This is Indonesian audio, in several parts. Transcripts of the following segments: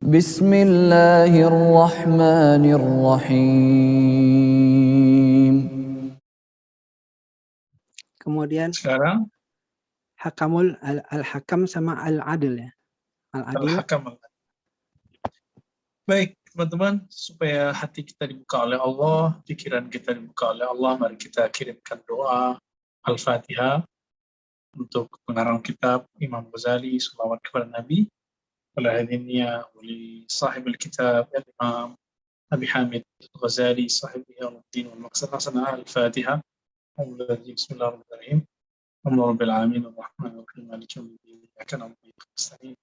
Bismillahirrahmanirrahim. Kemudian Sekarang hakamul al-hakam sama al-adil ya. Al-adil. al-hakam. Baik, teman-teman, supaya hati kita dibuka oleh Allah, pikiran kita dibuka oleh Allah, mari kita kirimkan doa Al-Fatihah untuk pengarang kitab Imam Ghazali, salawat kepada Nabi, wala hadiniya wali sahibul kitab Imam Abi Hamid Ghazali, sahib Ihyanuddin wal Maqsad Hasanah Al-Fatihah. Bismillahirrahmanirrahim. Alhamdulillah rabbil alamin arrahmanirrahim maliki yaumiddin. Iyyaka na'budu wa iyyaka nasta'in.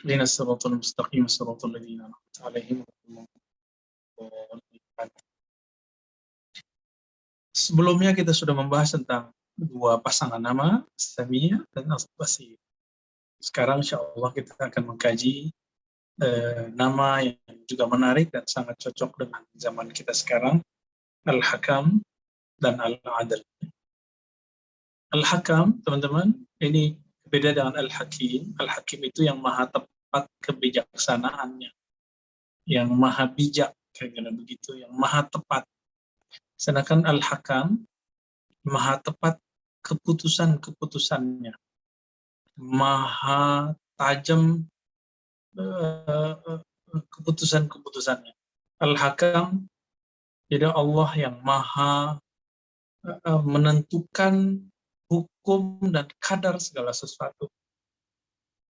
Ihdinas siratal mustaqim, siratal ladzina an'amta 'alaihim ghairil maghdubi 'alaihim. Sebelumnya kita sudah membahas tentang dua pasangan nama, Samiyah dan Al-Basir. Sekarang insya Allah kita akan mengkaji nama yang juga menarik dan sangat cocok dengan zaman kita sekarang, Al-Hakam dan Al-Adil. Al-Hakam, teman-teman, ini beda dengan Al-Hakim. Al-Hakim itu yang maha tepat kebijaksanaannya, yang maha bijak, kira-kira begitu, yang maha tepat. Sedangkan Al-Hakam maha tepat keputusan-keputusannya, maha tajam keputusan-keputusannya. Al-Hakam, jadi Allah yang maha menentukan hukum dan kadar segala sesuatu.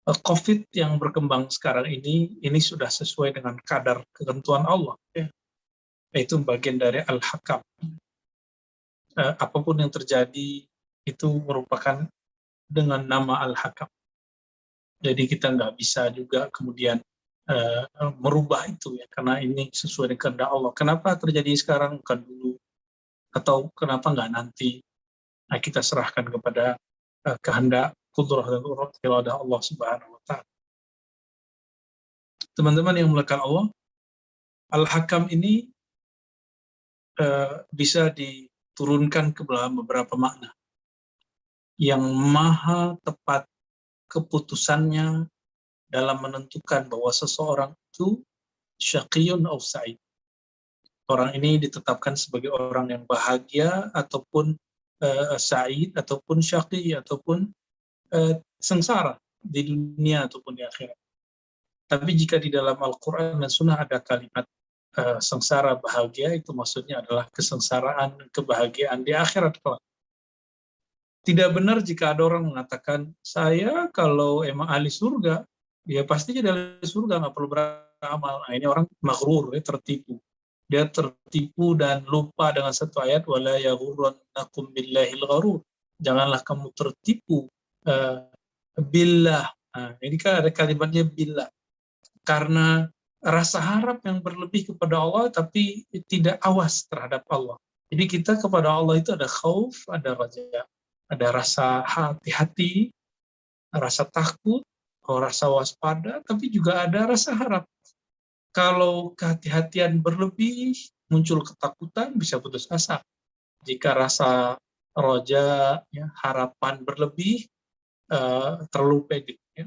COVID yang berkembang sekarang ini sudah sesuai dengan kadar ketentuan Allah. Ya. Itu bagian dari Al-Hakam. Apapun yang terjadi itu merupakan dengan nama Al-Hakam. Jadi kita nggak bisa juga kemudian merubah itu ya, karena ini sesuai dengan kehendak Allah. Kenapa terjadi sekarang bukan dulu, atau kenapa nggak nanti? Nah, kita serahkan kepada kehendak qudrah dan iradah Allah Subhanahu wa taala. Teman-teman yang melekat Allah, Al-Hakam ini bisa diturunkan ke dalam beberapa makna. Yang maha tepat keputusannya dalam menentukan bahwa seseorang itu syaqiyun aw sa'id. Orang ini ditetapkan sebagai orang yang bahagia ataupun sa'id ataupun syaqi ataupun sengsara di dunia ataupun di akhirat. Tapi jika di dalam Al-Quran dan Sunnah ada kalimat sengsara bahagia, itu maksudnya adalah kesengsaraan, kebahagiaan di akhirat kelak. Tidak benar jika ada orang mengatakan, saya kalau emang ahli surga, ya pasti jadi ahli surga, nggak perlu beramal. Nah, ini orang maghrur, ya, tertipu. Dia tertipu dan lupa dengan satu ayat, wala yaghurrannakum billahil gharur. Janganlah kamu tertipu billah. Nah, ini kan ada kalimatnya billah. Karena rasa harap yang berlebih kepada Allah tapi tidak awas terhadap Allah. Jadi kita kepada Allah itu ada khauf, ada raja, ada rasa hati-hati, rasa takut, rasa waspada, tapi juga ada rasa harap. Kalau kehati-hatian berlebih, muncul ketakutan, bisa putus asa. Jika rasa roja, ya, harapan berlebih, terlalu pede. Ya.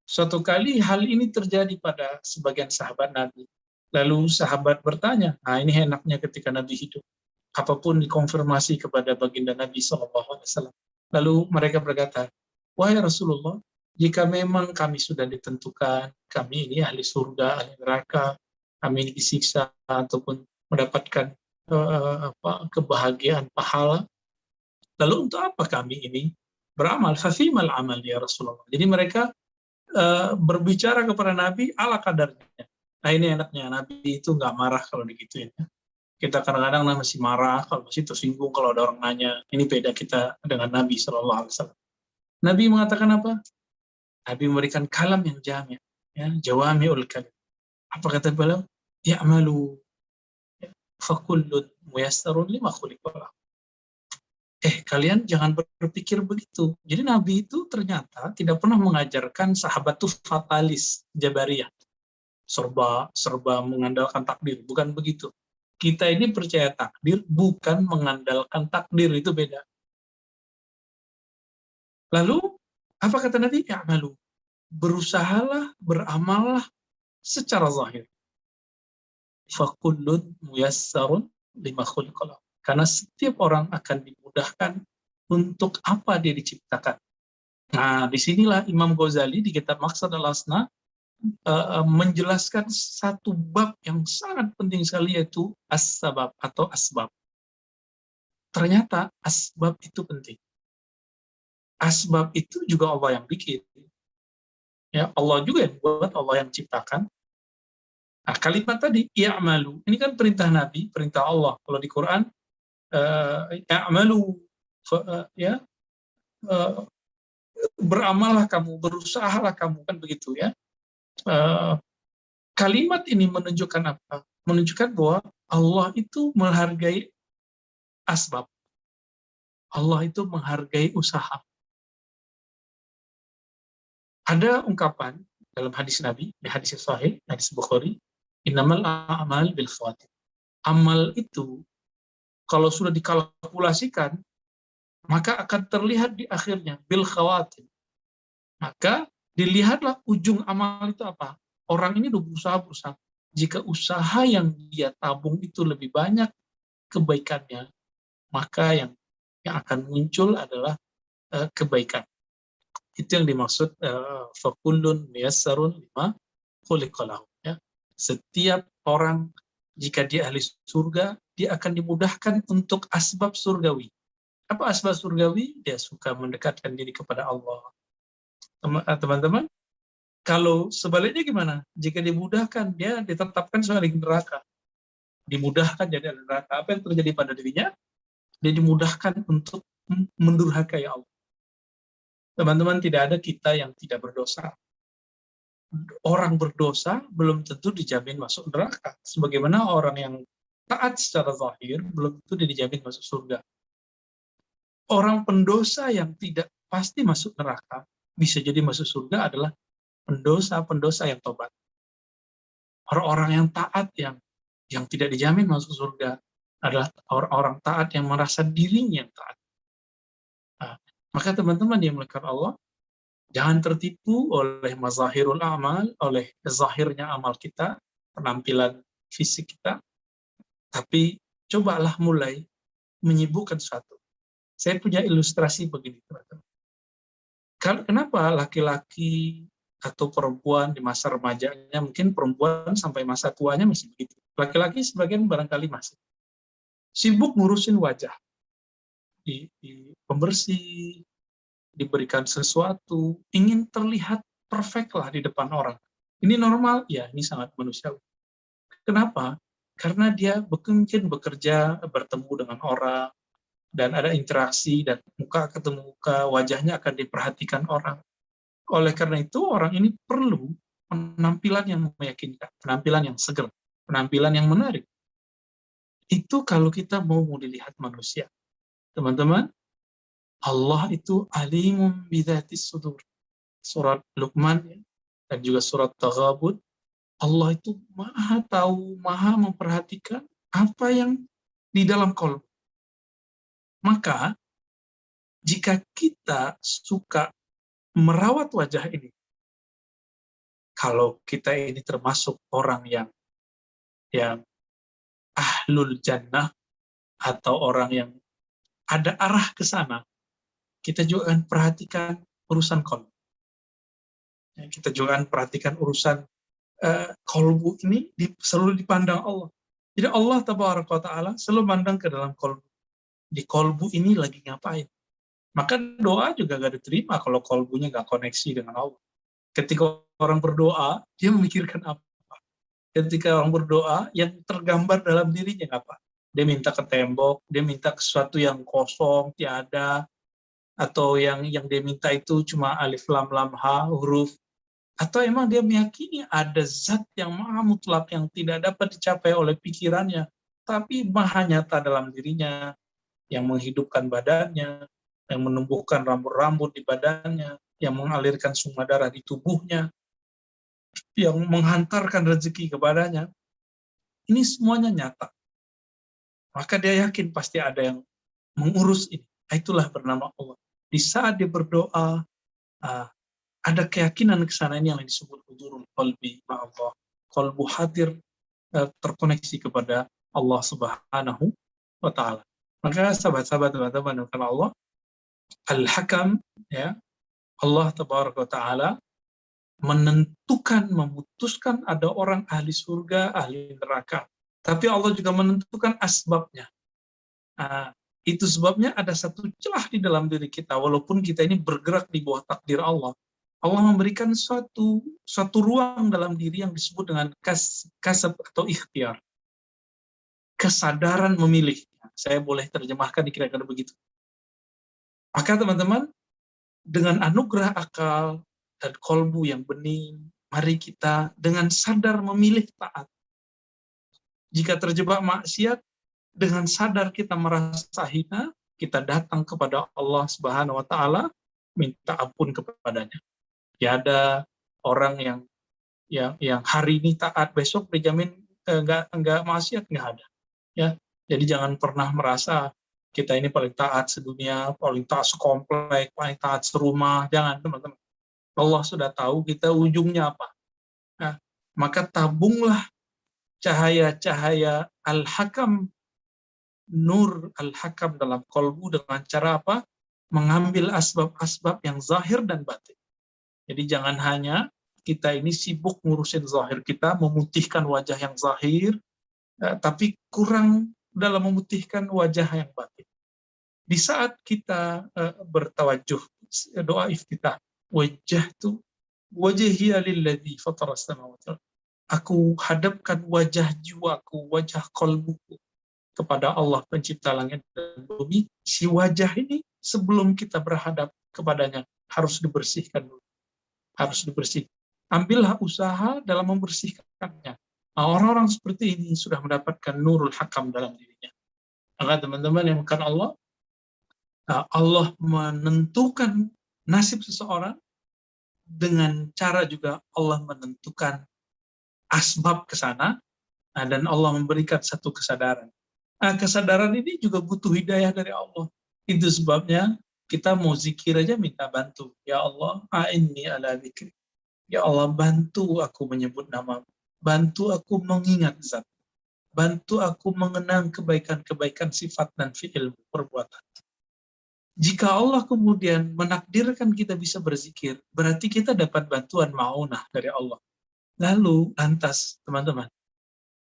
Suatu kali hal ini terjadi pada sebagian sahabat Nabi. Lalu sahabat bertanya, nah ini enaknya ketika Nabi hidup. Apapun dikonfirmasi kepada baginda Nabi SAW. Lalu mereka berkata, wahai Rasulullah, jika memang kami sudah ditentukan, kami ini ahli surga, ahli neraka, kami ini disiksa ataupun mendapatkan kebahagiaan pahala, lalu untuk apa kami ini beramal? Fafimal amal ya Rasulullah. Jadi mereka berbicara kepada Nabi ala kadarnya. Nah ini enaknya, Nabi itu nggak marah kalau digituin. Kita kadang-kadang masih marah, kalau masih tersinggung kalau ada orang nanya. Ini beda kita dengan Nabi SAW. Nabi mengatakan apa? Nabi memberikan kalam yang jami', ya, jawami'ul kalim. Apa kata beliau? Ya'malu fakullun muyassarun lima khuliqa. Kalian jangan berpikir begitu. Jadi Nabi itu ternyata tidak pernah mengajarkan sahabat itu fatalis, jabariyah. Serba mengandalkan takdir, bukan begitu. Kita ini percaya takdir, bukan mengandalkan takdir, itu beda. Lalu, apa kata Nabi? Ya'malu. Berusahalah, beramallah, secara zahir. Fakullun muyassarun lima khuliqa lahu. Karena setiap orang akan dimudahkan untuk apa dia diciptakan. Nah, disinilah Imam Ghazali di kitab Maqsad al-Asna menjelaskan satu bab yang sangat penting sekali, yaitu as-sabab atau asbab. Ternyata asbab itu penting. Asbab itu juga Allah yang bikin. Ya, Allah juga yang buat, Allah yang ciptakan. Nah, kalimat tadi, i'malu, ini kan perintah Nabi, perintah Allah. Kalau di Quran, i'malu, ya, beramallah kamu, berusahalah kamu, kan begitu ya. Kalimat ini menunjukkan apa? Menunjukkan bahwa Allah itu menghargai asbab. Allah itu menghargai usaha. Ada ungkapan dalam hadis Nabi, di hadis Sahih, hadis Bukhari, innamal a'mal bil khawatim. Amal itu kalau sudah dikalkulasikan, maka akan terlihat di akhirnya bil khawatim. Maka dilihatlah ujung amal itu apa. Orang ini udah berusaha. Jika usaha yang dia tabung itu lebih banyak kebaikannya, maka yang akan muncul adalah kebaikan. Itu yang dimaksud fakullun muyassarun lima khuliqa lahu. Ya. Setiap orang jika dia ahli surga, dia akan dimudahkan untuk asbab surgawi. Apa asbab surgawi? Dia suka mendekatkan diri kepada Allah. Teman-teman, kalau sebaliknya gimana? Jika dimudahkan, dia ditetapkan sebagai neraka. Dimudahkan jadi neraka. Apa yang terjadi pada dirinya? Dia dimudahkan untuk mendurhakai Allah. Teman-teman, tidak ada kita yang tidak berdosa. Orang berdosa belum tentu dijamin masuk neraka. Sebagaimana orang yang taat secara zahir belum tentu dijamin masuk surga. Orang pendosa yang tidak pasti masuk neraka, bisa jadi masuk surga adalah pendosa-pendosa yang tobat. Orang-orang yang taat yang tidak dijamin masuk surga adalah orang-orang taat yang merasa dirinya yang taat. Nah, maka teman-teman yang dimuliakan Allah, jangan tertipu oleh mazahirul amal, oleh zahirnya amal kita, penampilan fisik kita, tapi cobalah mulai menyibukkan sesuatu. Saya punya ilustrasi begini, teman-teman. Kenapa laki-laki atau perempuan di masa remajanya, mungkin perempuan sampai masa tuanya masih begitu. Laki-laki sebagian barangkali masih sibuk ngurusin wajah, di pembersih, diberikan sesuatu, ingin terlihat perfect lah di depan orang. Ini normal? Ya, ini sangat manusiawi. Kenapa? Karena dia mungkin bekerja, bertemu dengan orang, dan ada interaksi, dan muka ketemu muka, wajahnya akan diperhatikan orang. Oleh karena itu, orang ini perlu penampilan yang meyakinkan, penampilan yang seger, penampilan yang menarik. Itu kalau kita mau dilihat manusia. Teman-teman, Allah itu alimum bidzatis sudur. Surat Luqman dan juga surat Taghabun, Allah itu maha tahu, maha memperhatikan apa yang di dalam qalb. Maka, jika kita suka merawat wajah ini, kalau kita ini termasuk orang yang ahlul jannah, atau orang yang ada arah ke sana, kita juga akan perhatikan urusan qalb. Kita juga akan perhatikan urusan qalbu ini selalu dipandang Allah. Jadi Allah Tabaraka wa Ta'ala selalu mandang ke dalam qalbu. Di qalbu ini lagi ngapain? Maka doa juga gak diterima kalau qalbunya gak koneksi dengan Allah. Ketika orang berdoa, dia memikirkan apa? Ketika orang berdoa, yang tergambar dalam dirinya apa? Dia minta ke tembok, dia minta ke sesuatu yang kosong, tiada, atau yang dia minta itu cuma alif lam lam ha, huruf, atau emang dia meyakini ada zat yang maha mutlak yang tidak dapat dicapai oleh pikirannya, tapi maha nyata dalam dirinya, yang menghidupkan badannya, yang menumbuhkan rambut-rambut di badannya, yang mengalirkan sumber darah di tubuhnya, yang menghantarkan rezeki kepadanya. Ini semuanya nyata. Maka dia yakin pasti ada yang mengurus ini. Itulah bernama Allah. Di saat dia berdoa, ada keyakinan ke sana, ini yang disebut hudurul qalbi ma'allah. kolbu hadir, terkoneksi kepada Allah Subhanahu wa Ta'ala. Maka sahabat-sahabat, teman-teman, karena Allah Al-Hakam, ya, Allah Tabaraka wa Ta'ala menentukan, memutuskan ada orang ahli surga, ahli neraka. Tapi Allah juga menentukan asbabnya. Itu sebabnya ada satu celah di dalam diri kita, walaupun kita ini bergerak di bawah takdir Allah. Allah memberikan suatu ruang dalam diri yang disebut dengan kasab atau ikhtiar. Kesadaran memilih. Saya boleh terjemahkan kira-kira begitu. Maka teman-teman, dengan anugerah akal dan kolbu yang bening, mari kita dengan sadar memilih taat. Jika terjebak maksiat, dengan sadar kita merasa hina, kita datang kepada Allah Subhanahu wa Ta'ala, minta ampun kepadanya. Ya, ada orang yang hari ini taat, besok dijamin enggak maksiat, enggak ada. Ya, jadi jangan pernah merasa kita ini paling taat sedunia, paling taat sekomplek, paling taat serumah. Jangan, teman-teman. Allah sudah tahu kita ujungnya apa. Nah, maka tabunglah cahaya-cahaya Al-Hakam, nur Al-Hakam dalam kolbu dengan cara apa? Mengambil asbab-asbab yang zahir dan batin. Jadi jangan hanya kita ini sibuk ngurusin zahir kita, memutihkan wajah yang zahir, tapi kurang dalam memutihkan wajah yang batin. Di saat kita bertawajuh, doa iftitah, wajhiya lilladzi fataras samawati. Aku hadapkan wajah jiwaku, wajah kalbuku kepada Allah pencipta langit dan bumi. Si wajah ini sebelum kita berhadap kepadanya harus dibersihkan dulu. Harus dibersihkan. Ambillah usaha dalam membersihkannya. Nah, orang-orang seperti ini sudah mendapatkan nurul hakam dalam dirinya. Maka teman-teman yang bukan Allah, Allah menentukan nasib seseorang dengan cara juga Allah menentukan asbab ke sana, dan Allah memberikan satu kesadaran. Kesadaran ini juga butuh hidayah dari Allah. Itu sebabnya kita mau zikir aja minta bantu. Ya Allah, a'inni ala dzikri. Ya Allah, bantu aku menyebut namamu. Bantu aku mengingat zat. Bantu aku mengenang kebaikan-kebaikan sifat dan fi'il perbuatan. Jika Allah kemudian menakdirkan kita bisa berzikir, berarti kita dapat bantuan ma'unah dari Allah. Lalu, lantas, teman-teman,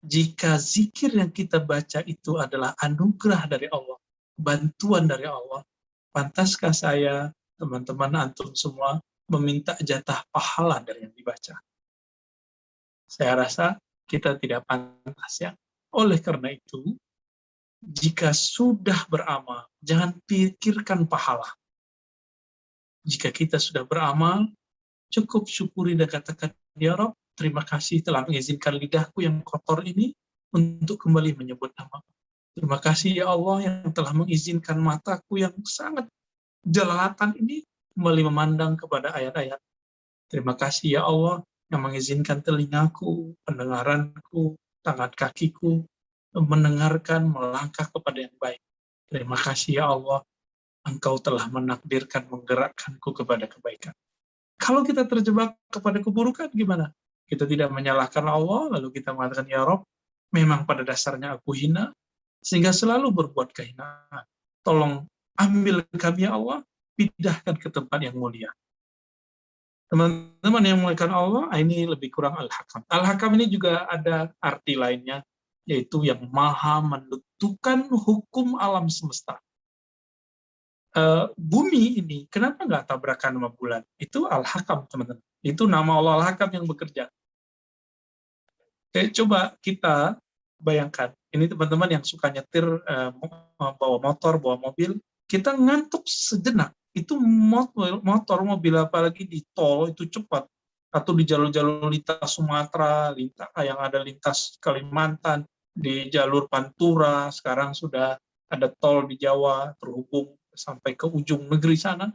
jika zikir yang kita baca itu adalah anugerah dari Allah, bantuan dari Allah, pantaskah saya, teman-teman, antum semua, meminta jatah pahala dari yang dibaca? Saya rasa kita tidak pantas, ya. Oleh karena itu, jika sudah beramal, jangan pikirkan pahala. Jika kita sudah beramal, cukup syukuri dan katakan, ya Rabb, terima kasih telah mengizinkan lidahku yang kotor ini untuk kembali menyebut nama. Terima kasih ya Allah yang telah mengizinkan mataku yang sangat jelalatan ini kembali memandang kepada ayat-ayat. Terima kasih ya Allah yang mengizinkan telingaku, pendengaranku, tangan kakiku, mendengarkan, melangkah kepada yang baik. Terima kasih ya Allah, Engkau telah menakdirkan, menggerakkanku kepada kebaikan. Kalau kita terjebak kepada keburukan, gimana? Kita tidak menyalahkan Allah, lalu kita mengatakan, ya Rob, memang pada dasarnya aku hina, sehingga selalu berbuat kehinaan. Tolong ambil kami ya Allah, pindahkan ke tempat yang mulia. Teman-teman yang memuliakan Allah, ini lebih kurang Al-Hakam. Al-Hakam ini juga ada arti lainnya, yaitu yang maha menentukan hukum alam semesta. Bumi ini, kenapa nggak tabrakan sama bulan? Itu Al-Hakam, teman-teman. Itu nama Allah Al-Hakam yang bekerja. Coba kita bayangkan, ini teman-teman yang suka nyetir, bawa motor, bawa mobil, kita ngantuk sejenak. Itu motor, mobil, apalagi di tol, itu cepat. Atau di jalur-jalur lintas Sumatera, yang ada lintas Kalimantan, di jalur Pantura, sekarang sudah ada tol di Jawa, terhubung sampai ke ujung negeri sana,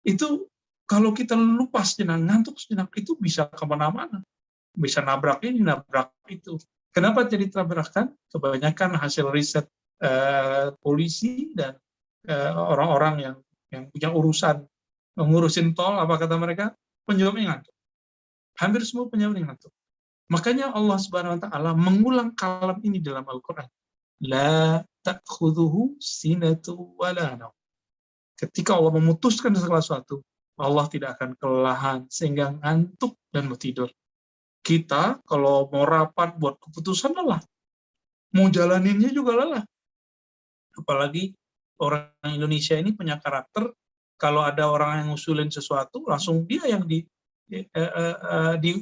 itu kalau kita lupa sejenak, ngantuk sejenak, itu bisa kemana-mana. Bisa nabrak ini, nabrak itu. Kenapa jadi tabrakan? Kebanyakan hasil riset polisi dan orang-orang yang punya urusan mengurusin tol, apa kata mereka? Penyebabnya ngantuk. Hampir semua penyebabnya ngantuk. Makanya Allah Subhanahu wa taala mengulang kalam ini dalam Al-Qur'an. La ta'khudhuhu sinatu wala naum. Ketika Allah memutuskan segala sesuatu, Allah tidak akan kelelahan sehingga ngantuk dan mau tidur. Kita kalau mau rapat buat keputusan lelah, mau jalaninnya juga lelah. Apalagi orang Indonesia ini punya karakter, kalau ada orang yang ngusulin sesuatu, langsung dia yang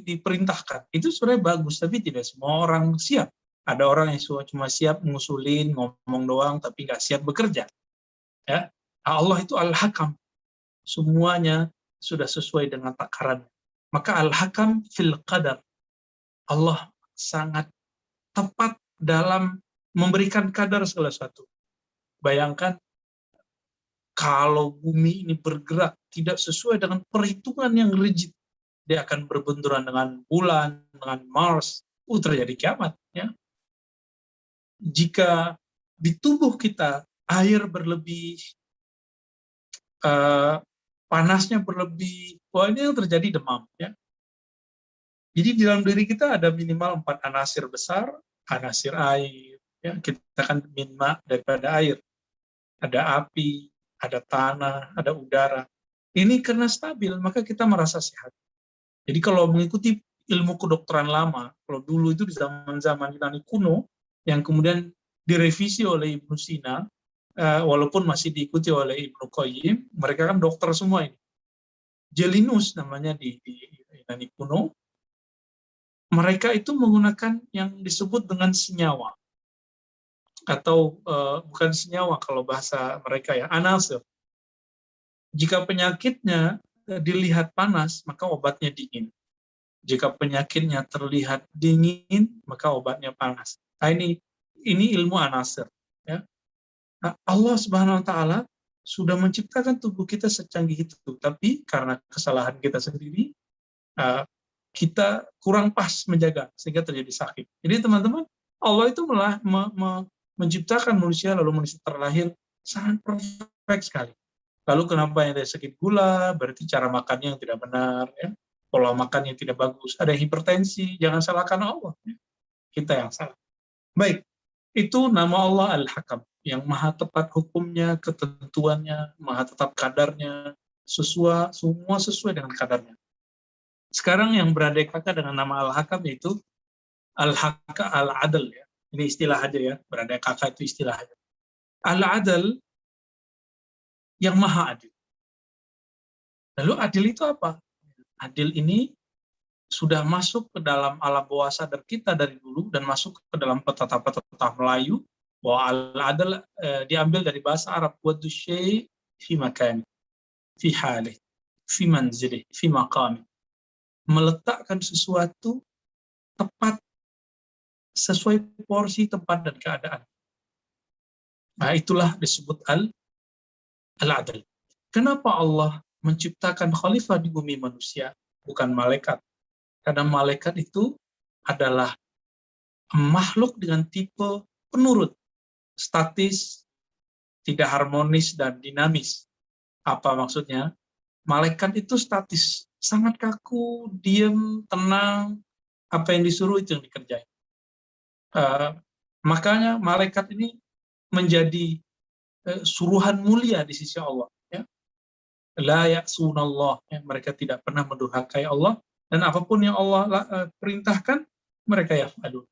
diperintahkan. Itu sebenarnya bagus, tapi tidak semua orang siap. Ada orang yang cuma siap ngusulin, ngomong doang, tapi nggak siap bekerja. Ya, Allah itu Al-Hakam. Semuanya sudah sesuai dengan takaran. Maka Al-Hakam fil qadar. Allah sangat tepat dalam memberikan kadar segala sesuatu. Bayangkan kalau bumi ini bergerak tidak sesuai dengan perhitungan yang rigid, dia akan berbenturan dengan bulan, dengan Mars, terjadi kiamat. Ya. Jika di tubuh kita air berlebih, panasnya berlebih, wah ini yang terjadi demam. Ya. Jadi di dalam diri kita ada minimal 4 anasir besar, anasir air. Ya. Kita kan minma daripada air. Ada api, ada tanah, ada udara. Ini karena stabil, maka kita merasa sehat. Jadi kalau mengikuti ilmu kedokteran lama, kalau dulu itu di zaman-zaman Yunani kuno, yang kemudian direvisi oleh Ibnu Sina, walaupun masih diikuti oleh Ibnu Qayyim, mereka kan dokter semua ini. Jelinus namanya di Yunani kuno, mereka itu menggunakan yang disebut dengan senyawa. Atau bukan senyawa kalau bahasa mereka ya, anasir. Jika penyakitnya dilihat panas, maka obatnya dingin. Jika penyakitnya terlihat dingin, maka obatnya panas. Nah, ini ilmu anasir. Ya. Nah, Allah Subhanahu Wa Taala sudah menciptakan tubuh kita secanggih itu, tapi karena kesalahan kita sendiri, kita kurang pas menjaga sehingga terjadi sakit. Jadi teman-teman, Allah itu menciptakan manusia, lalu manusia terlahir sangat perfect sekali. Lalu kenapa yang ada sakit gula, berarti cara makannya yang tidak benar, ya. Pola makan yang tidak bagus, ada hipertensi, jangan salahkan Allah. Ya. Kita yang salah. Baik, itu nama Allah Al-Hakam, yang maha tepat hukumnya, ketentuannya, maha tetap kadarnya, semua sesuai dengan kadarnya. Sekarang yang beradek kata dengan nama Al-Hakam yaitu Al-Hakam Al-Adl, ya. Ini istilah aja ya, berada kakak itu istilah aja. Al-Adl yang maha adil. Lalu adil itu apa? Adil ini sudah masuk ke dalam alam bawah sadar kita dari dulu dan masuk ke dalam pepatah-pepatah Melayu bahwa Al-Adl diambil dari bahasa Arab, waddu syai' fi makani, fi halih, fi manzilih, fi maqami. Meletakkan sesuatu tepat sesuai porsi, tempat, dan keadaan. Nah, itulah disebut Al-Adl. Kenapa Allah menciptakan khalifah di bumi manusia, bukan malaikat? Karena malaikat itu adalah makhluk dengan tipe penurut, statis, tidak harmonis, dan dinamis. Apa maksudnya? Malaikat itu statis, sangat kaku, diam, tenang, apa yang disuruh itu yang dikerjain. Makanya malaikat ini menjadi suruhan mulia di sisi Allah. Ya. La ya'sunallah, ya. Mereka tidak pernah mendurhakai Allah, dan apapun yang Allah perintahkan, mereka yaf'alun.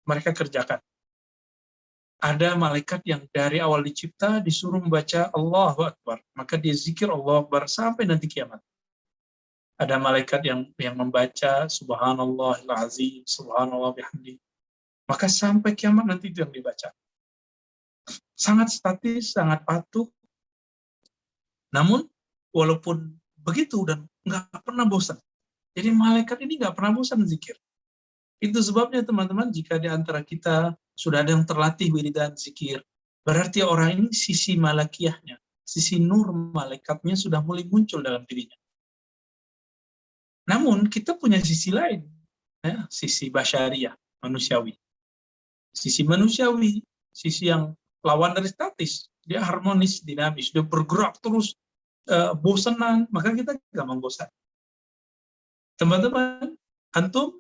Mereka kerjakan. Ada malaikat yang dari awal dicipta disuruh membaca Allahu Akbar, maka dia zikir Allahu Akbar sampai nanti kiamat. Ada malaikat yang membaca Subhanallahil Azim, Subhanallah bihamdi, maka sampai kiamat nanti itu yang dibaca. Sangat statis, sangat patuh. Namun walaupun begitu dan nggak pernah bosan. Jadi malaikat ini nggak pernah bosan zikir. Itu sebabnya teman-teman, jika di antara kita sudah ada yang terlatih wiridan zikir, berarti orang ini sisi malakiyahnya, sisi nur malaikatnya sudah mulai muncul dalam dirinya. Namun kita punya sisi lain, ya, sisi basyariah, manusiawi. Sisi manusiawi, sisi yang lawan dari statis, dia harmonis, dinamis, dia bergerak terus, bosanan, maka kita gampang bosan. Teman-teman, antum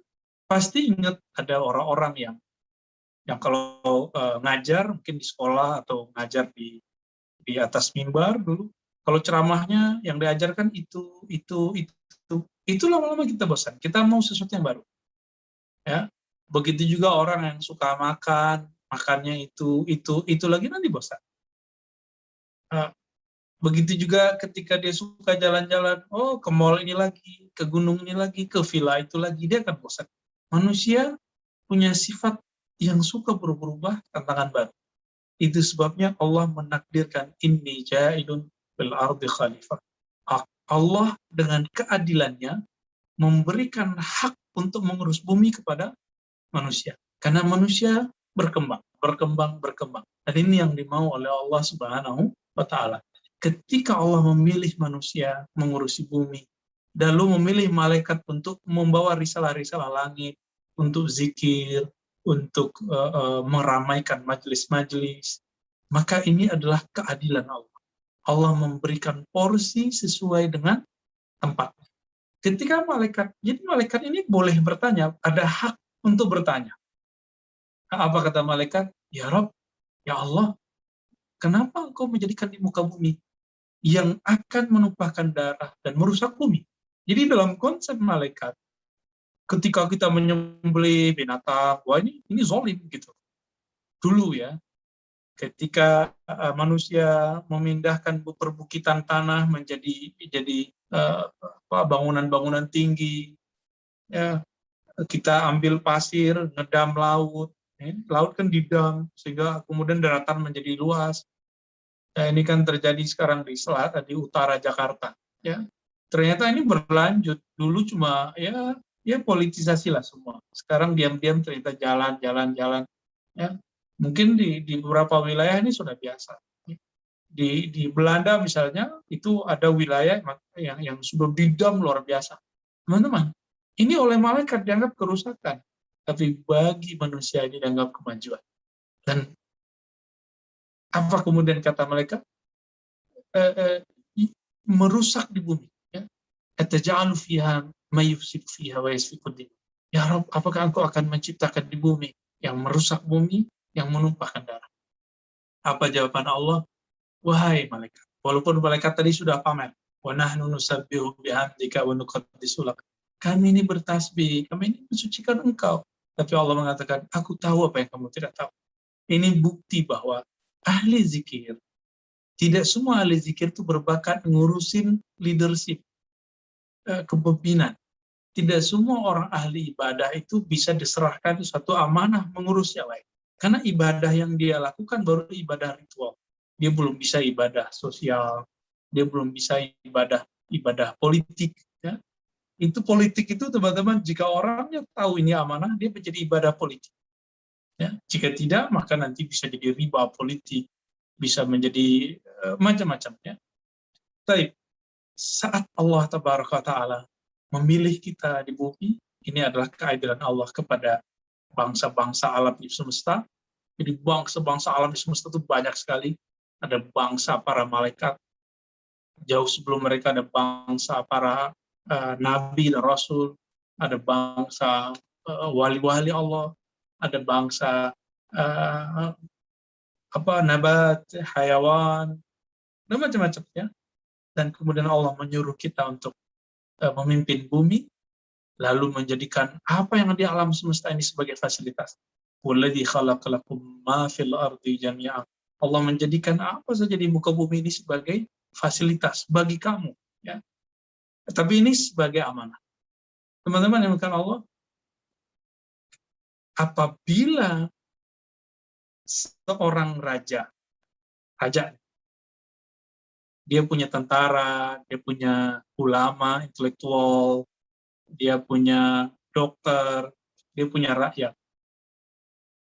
pasti ingat ada orang-orang yang kalau ngajar mungkin di sekolah atau ngajar di atas mimbar dulu, kalau ceramahnya yang diajarkan itu lama-lama kita bosan, kita mau sesuatu yang baru. Ya, begitu juga orang yang suka makannya itu lagi nanti bosan. Begitu juga ketika dia suka jalan-jalan, oh ke mall ini lagi, ke gunung ini lagi, ke villa itu lagi, dia akan bosan. Manusia punya sifat yang suka berubah-ubah, tantangan baru. Itu sebabnya Allah menakdirkan inni ja'ilun bil ardi khalifah. Allah dengan keadilannya memberikan hak untuk mengurus bumi kepada manusia. Karena manusia berkembang. Dan ini yang dimau oleh Allah Subhanahu wa Ta'ala. Ketika Allah memilih manusia mengurusi bumi, lalu memilih malaikat untuk membawa risalah-risalah langit, untuk zikir, untuk meramaikan majelis-majelis, maka ini adalah keadilan Allah. Allah memberikan porsi sesuai dengan tempatnya. Ketika jadi malaikat ini boleh bertanya, ada hak untuk bertanya. Apa kata malaikat? Ya Rabb, ya Allah, kenapa engkau menjadikan di muka bumi yang akan menumpahkan darah dan merusak bumi? Jadi dalam konsep malaikat, ketika kita menyembelih binatang, wah ini zolim gitu. Dulu ya, ketika manusia memindahkan perbukitan tanah menjadi bangunan-bangunan tinggi, ya, kita ambil pasir, ngedam laut, ya, laut kan didam sehingga kemudian daratan menjadi luas. Ya, ini kan terjadi sekarang di utara Jakarta. Ya, ternyata ini berlanjut. Dulu cuma ya politisasi lah semua. Sekarang diam-diam ternyata jalan. Ya, mungkin di beberapa wilayah ini sudah biasa. Di Belanda misalnya itu ada wilayah yang sudah didam luar biasa. Teman-teman, ini oleh malaikat dianggap kerusakan, tapi bagi manusia ini dianggap kemajuan. Dan apa kemudian kata malaikat? Merusak di bumi. Ataj'alu fiha may yufsidu fiha wa yasfiku ad-dima. Ya Rabb, apakah engkau akan menciptakan di bumi yang merusak bumi, yang menumpahkan darah? Apa jawaban Allah? Wahai malaikat, walaupun malaikat tadi sudah pamer, wa nahnu nusabbihu bihamdika wa nuqaddisu lak. Kami ini bertasbih, kami ini mensucikan engkau. Tapi Allah mengatakan, aku tahu apa yang kamu tidak tahu. Ini bukti bahwa ahli zikir, tidak semua ahli zikir itu berbakat ngurusin leadership, kepemimpinan. Tidak semua orang ahli ibadah itu bisa diserahkan suatu amanah mengurus yang lain. Karena ibadah yang dia lakukan baru ibadah ritual. Dia belum bisa ibadah sosial, dia belum bisa ibadah politik. Ya. Itu politik itu teman-teman, jika orangnya tahu ini amanah, dia menjadi ibadah politik. Ya. Jika tidak, maka nanti bisa jadi riba politik, bisa menjadi macam-macam. Ya. Tapi saat Allah Tabaraka Ta'ala memilih kita di bumi, ini adalah keadilan Allah kepada bangsa-bangsa alam di semesta. Jadi bangsa-bangsa alam di semesta itu banyak sekali. Ada bangsa para malaikat, jauh sebelum mereka ada bangsa para nabi dan rasul, ada bangsa wali-wali Allah, ada bangsa nabat, hayawan, dan macam-macam ya. Dan kemudian Allah menyuruh kita untuk memimpin bumi, lalu menjadikan apa yang di alam semesta ini sebagai fasilitas. Walladzi khalaqa lakum ma fil ardi jami'an. Allah menjadikan apa saja di muka bumi ini sebagai fasilitas bagi kamu. Ya. Tapi ini sebagai amanah. Teman-teman yang bukan Allah, apabila seorang raja, dia punya tentara, dia punya ulama, intelektual, dia punya dokter, dia punya rakyat.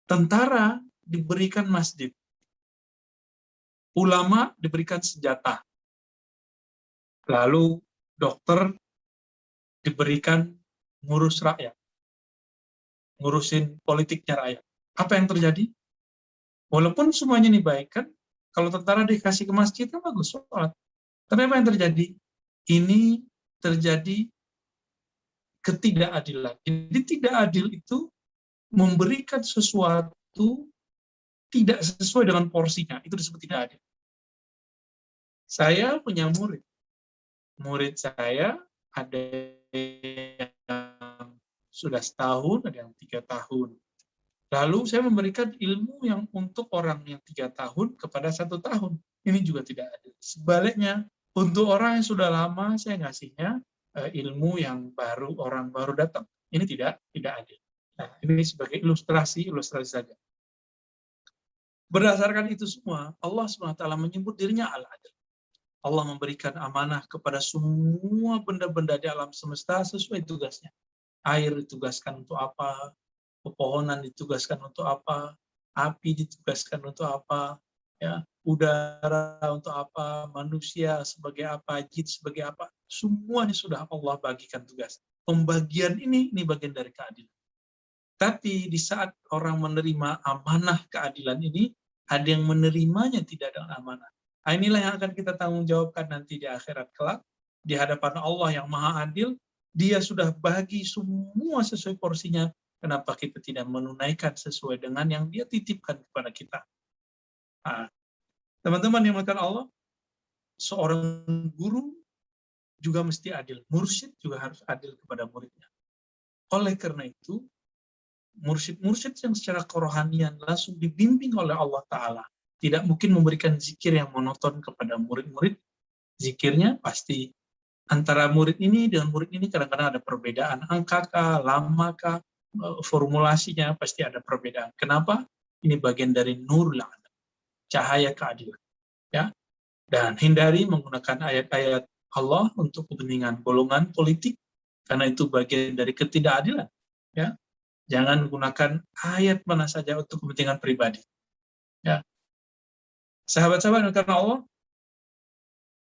Tentara diberikan masjid. Ulama diberikan senjata. Lalu dokter diberikan ngurus rakyat. Ngurusin politiknya rakyat. Apa yang terjadi? Walaupun semuanya ini baik kan, kalau tentara dikasih ke masjid kan bagus sholat. Tapi apa yang terjadi? Ini terjadi ketidakadilan. Jadi tidak adil itu memberikan sesuatu tidak sesuai dengan porsinya. Itu disebut tidak adil. Saya punya murid. Murid saya ada yang sudah setahun, ada yang 3 tahun. Lalu saya memberikan ilmu yang untuk orang yang 3 tahun kepada 1 tahun. Ini juga tidak adil. Sebaliknya, untuk orang yang sudah lama, saya ngasihnya ilmu yang baru, orang baru datang. Ini tidak adil. Nah, ini sebagai ilustrasi saja. Berdasarkan itu semua, Allah SWT menyebut dirinya Al-Adil. Allah memberikan amanah kepada semua benda-benda di alam semesta sesuai tugasnya. Air ditugaskan untuk apa, pepohonan ditugaskan untuk apa, api ditugaskan untuk apa, ya, udara untuk apa, manusia sebagai apa, jin sebagai apa, semuanya sudah Allah bagikan tugas. Pembagian ini bagian dari keadilan. Tapi di saat orang menerima amanah keadilan ini, ada yang menerimanya tidak dengan amanah. Nah, inilah yang akan kita tanggung jawabkan nanti di akhirat kelak, di hadapan Allah yang Maha Adil. Dia sudah bagi semua sesuai porsinya. Kenapa kita tidak menunaikan sesuai dengan yang dia titipkan kepada kita? Nah, teman-teman yang dimuliakan Allah, seorang guru juga mesti adil. Mursyid juga harus adil kepada muridnya. Oleh karena itu, mursyid-mursyid yang secara kerohanian langsung dibimbing oleh Allah Ta'ala tidak mungkin memberikan zikir yang monoton kepada murid-murid. Zikirnya pasti antara murid ini dengan murid ini kadang-kadang ada perbedaan angka kah, lama kah, formulasinya pasti ada perbedaan. Kenapa? Ini bagian dari nurul adil, cahaya keadilan. Ya, dan hindari menggunakan ayat-ayat Allah untuk kepentingan golongan politik, karena itu bagian dari ketidakadilan. Ya, jangan gunakan ayat mana saja untuk kepentingan pribadi. Ya, sahabat-sahabat karena Allah,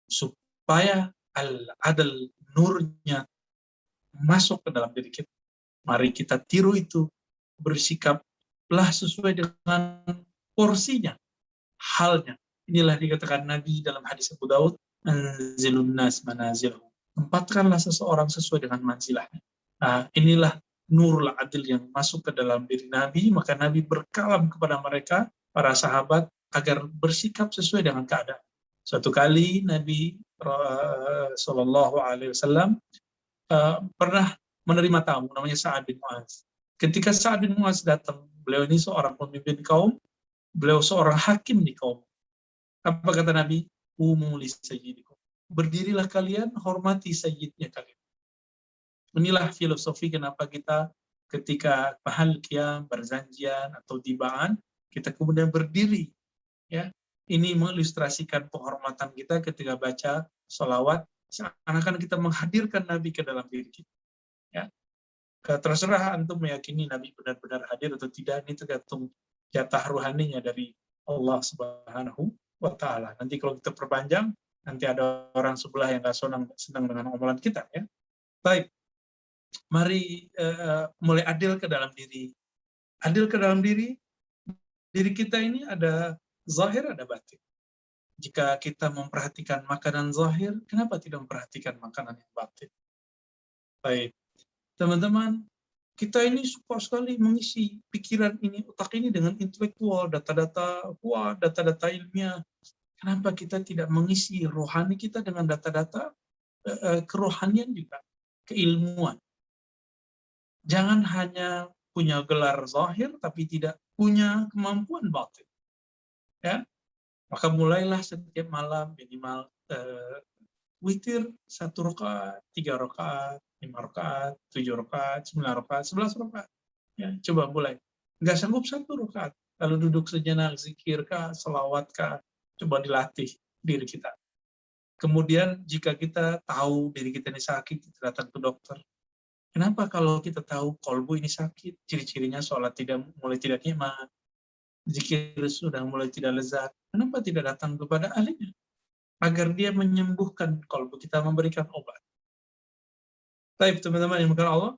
supaya al-adl nurnya masuk ke dalam diri kita. Mari kita tiru itu, bersikaplah sesuai dengan porsinya, halnya. Inilah dikatakan Nabi dalam hadis Abu Daud, anzilun nas manazilhum. Tempatkanlah seseorang sesuai dengan manzilahnya. Nah, inilah nurul adil yang masuk ke dalam diri Nabi, maka Nabi berkalam kepada mereka, para sahabat, agar bersikap sesuai dengan keadaan. Suatu kali Nabi SAW pernah menerima tamu namanya Sa'ad bin Mu'adz. Ketika Sa'ad bin Mu'adz datang, beliau ini seorang pemimpin kaum, beliau seorang hakim di kaum. Apa kata Nabi? Umu li sayyidikum. Berdirilah kalian, hormati sayyidnya kalian. Inilah filosofi kenapa kita ketika bahal qiyam, berzanjian atau tibaan, kita kemudian berdiri. Ya, ini mengilustrasikan penghormatan kita ketika baca sholawat, seakan-akan kita menghadirkan Nabi ke dalam diri kita. Ya, terserah antum meyakini Nabi benar-benar hadir atau tidak, ini tergantung jatah ruhaninya dari Allah Subhanahu wa Ta'ala. Nanti kalau kita perpanjang, nanti ada orang sebelah yang nggak senang dengan omongan kita. Ya, baik. Mari mulai adil ke dalam diri. Adil ke dalam diri kita ini ada zahir, ada batin. Jika kita memperhatikan makanan zahir, kenapa tidak memperhatikan makanan yang batin? Baik, teman-teman, kita ini suka sekali mengisi pikiran ini, otak ini dengan intelektual, data-data kuat, data-data ilmiah. Kenapa kita tidak mengisi rohani kita dengan data-data kerohanian juga, keilmuan? Jangan hanya punya gelar zahir, tapi tidak punya kemampuan batin. Ya, maka mulailah setiap malam minimal witir 1 rakaat, 3 rakaat, 5 rakaat, 7 rakaat, 9 rakaat, 11 rakaat. Ya, coba mulai. Nggak sanggup 1 rakaat, lalu duduk sejenak, zikir kah, selawat kah, coba dilatih diri kita. Kemudian jika kita tahu diri kita ini sakit, kita datang ke dokter. Kenapa kalau kita tahu kolbu ini sakit, ciri-cirinya sholat mulai tidak nikmat, zikir sudah mulai tidak lezat, kenapa tidak datang kepada ahlinya? Agar dia menyembuhkan kolbu kita, memberikan obat. Baik, teman-teman yang dimuliakan Allah,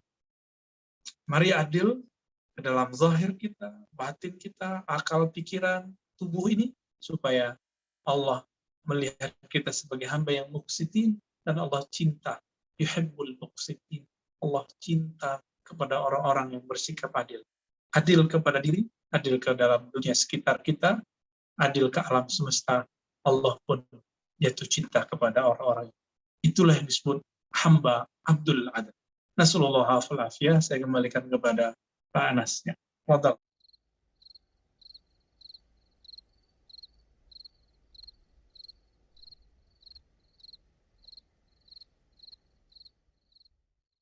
mari adil ke dalam zahir kita, batin kita, akal, pikiran, tubuh ini, supaya Allah melihat kita sebagai hamba yang muqsitin, dan Allah cinta, yuhibbul muqsitin. Allah cinta kepada orang-orang yang bersikap adil. Adil kepada diri, adil ke dalam dunia sekitar kita, adil ke alam semesta. Allah pun jatuh cinta kepada orang-orang. Itulah yang disebut hamba Abdul Adil. Nasallallahu alaihi wasallam. Saya kembalikan kepada Pak Anas. Ya.